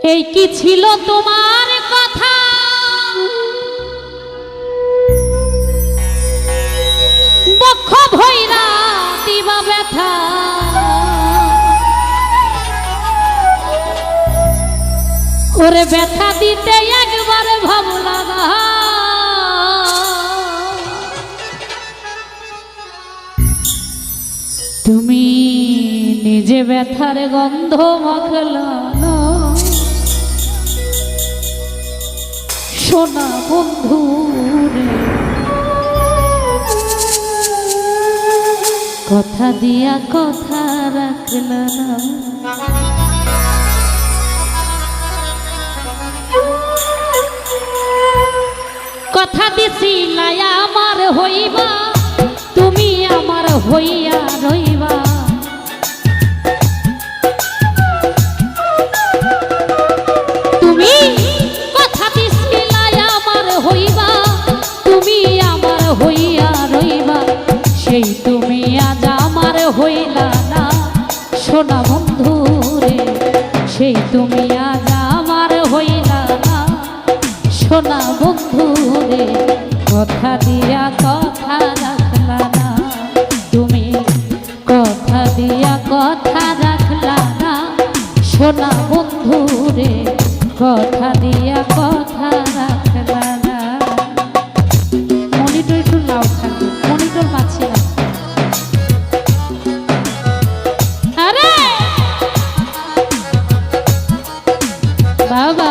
এই কি ছিল তোমার কথা বক্ষ ভৈরা দিবা ব্যথা ওরে ব্যথা দিতে একবার ভাবলা না তুমি নিজে ব্যথার গন্ধ মাখলা না সোনা বন্ধু রে কথা দিয়া কথা রাখলা না কথা দিছিলাই আমার হইবা তুমি আমার হইয়া রইবা তুমি কথা দিছিলাই আমার হইবা তুমি আমার হইয়া রইবা সেই তুমি আজ আমার হইলা না সোনা বন্ধু রে সেই তুমি আজ আমার হইলা না সোনা বন্ধু রে কথা দিয়া কথা রাখলা না তুমি কথা দিয়া কথা রাখলা না সোনা বন্ধু রে কথা দিয়া কথা রাখলা না মনিটর একটু লাউড থাকবে মনিটর পাচ্ছি না আরে বাবা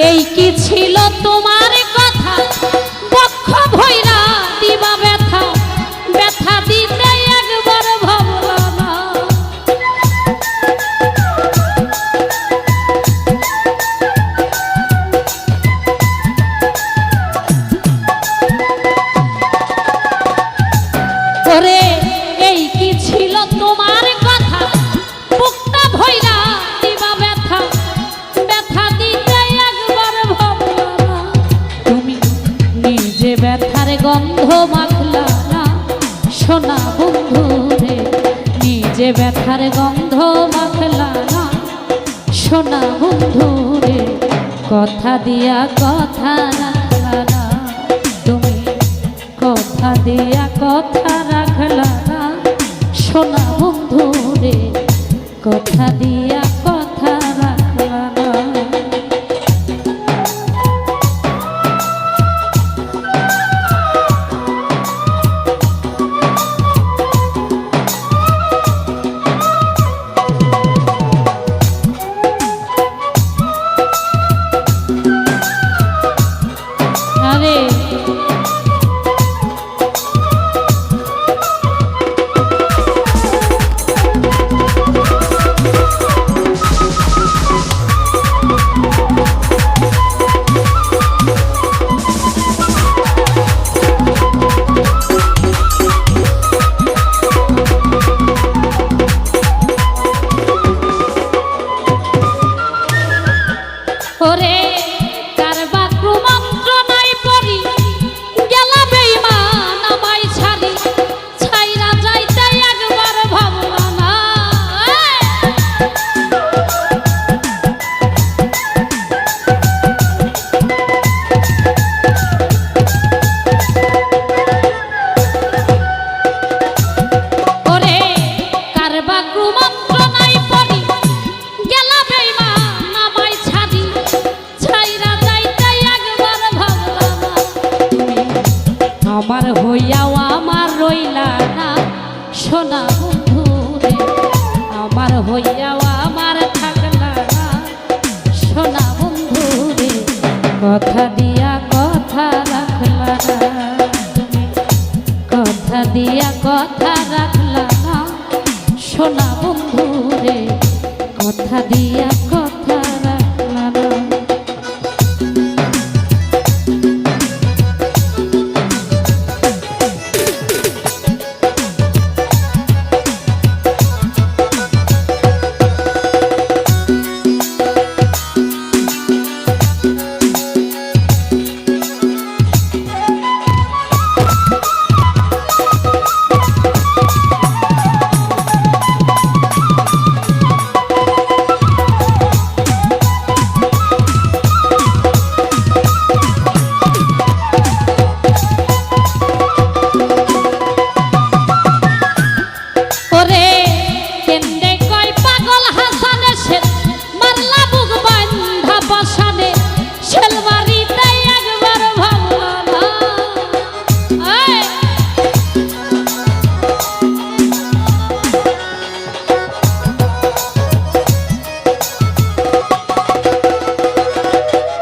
এই কি ছিল তোমার কথা বক্ষ ভৈরা দিবা ব্যথা ব্যথা দিতে একবার ভাবলা না ওরে এই কি ছিল তোমার কথা বুকটা ভৈরা দিবা ব্যথা ব্যথা দিতে নিজে ব্যথার গন্ধ মাখলা না সোনা বন্ধু রে নিজে ব্যথার গন্ধ মাখলা না সোনা বন্ধু রে কথা দিয়া কথা রাখলা না তুমি কথা দিয়া কথা রাখলা না সোনা বন্ধু রে কথা দিয়া কথা রাখলা না ওরে কারবা কুমন্ত্রণায় পড়ি গেলা বেঈমান আমায় ছাড়ি ছাইরা যাইতে একবার ভাবলা না ওরে কারবা কুমন্ত্রণায় পড়ি গেলা বেঈমান আমায় ছাড়ি আমার হইয়াও আমার রইলা না সোনা বন্ধু রে আমার হইয়াও আমার থাকলা না সোনা বন্ধু রে কথা দিয়া কথা রাখলা না। দিয়া কথা রাখলা না সোনা বন্ধু রে, কথা দিয়া কথা রাখলা না।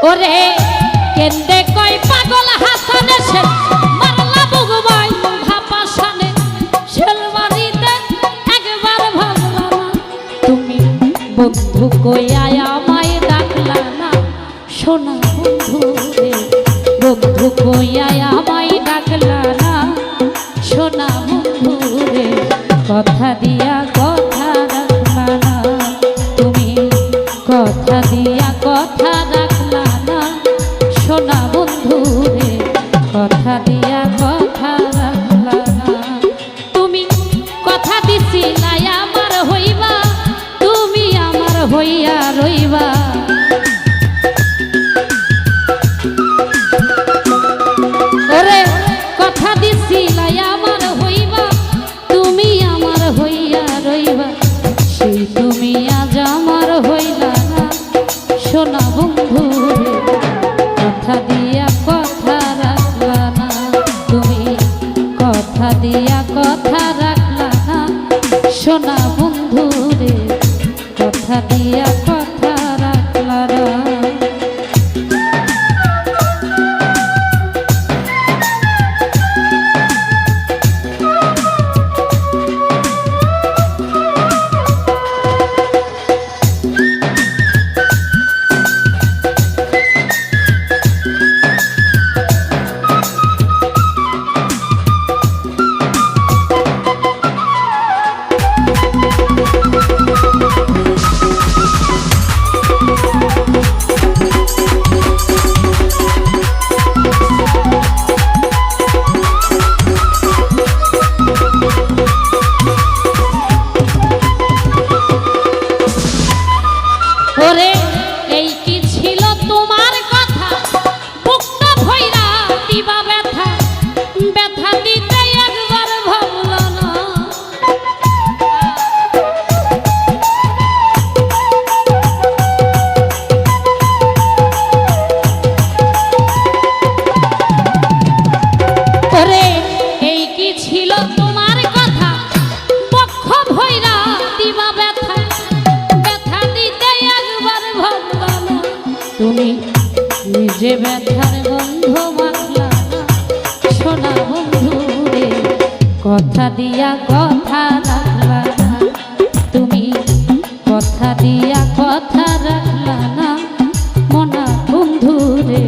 ওরে কেন্দে কই পাগল হাসানে সে মারলা বুগবাই ভাপাসানে শেলবাড়িতে একবার ভাবলা না তুমি বন্ধু কই আমায় ডাকলা না সোনা বন্ধু রে, বন্ধু কই আমায় ডাকলা না সোনা বন্ধু রে, কথা দিয়া কথা রাখলা না তুমি, কথা দিয়া কথা রাখলা না সোনা বন্ধু রে, কথা দিয়া কথা রাখলা না তুমি, কথা দিছিলাই আমার হইবা তুমি আমার হইয়া রইবা। ওরে কথা দিছিলাই আমার হইবা তুমি আমার হইয়া রইবা, সেই তুমি আজ আমার হইলা না সোনা বন্ধু রে, কথা দিয়া কথা রাখলা না তুমি, কথা দিয়া কথা রাখলা না সোনা বন্ধু রে, কথা দিয়া কথা রাখলা না। ওরে এই কি ছিল তোমার কথা, বুকটা ভইরা দিবা ব্যথা, ব্যথা দিতে একবার ভাবলা না। ওরে এই কি ছিল তোমার কথা, পক্ষ ভইরা দিবা ব্যথা, তুমি নিজে ব্যথার গন্ধ মাখলা না সোনা বন্ধু রে, কথা দিয়া কথা রাখলা না তুমি, কথা দিয়া কথা রাখলা না মনা বন্ধু রে,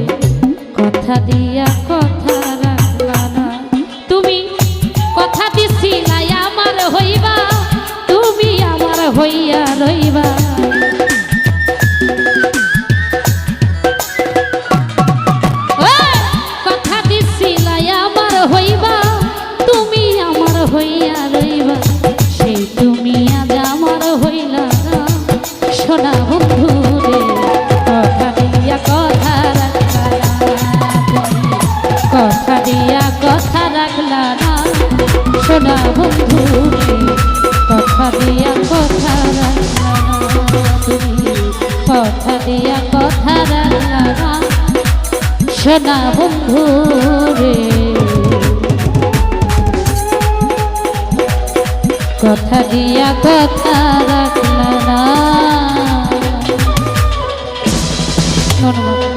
কথা দিয়া কথা রাখলা না তুমি, কথা দিছিলাই আমার হইবা তুমি আমার হইয়া রইবা। হইয়া রইবা সেই তুমি আজ আমার হইলা না সোনা বন্ধু রে, কথা দিয়া কথা রাখলা না কথা দিয়া কথা রাখলা না সোনা বন্ধু রে, কথা দিয়া কথা রাখলা না তুমি, কথা দিয়া কথা রাখলা না সোনা বন্ধু রে, কথা দিয়া কথা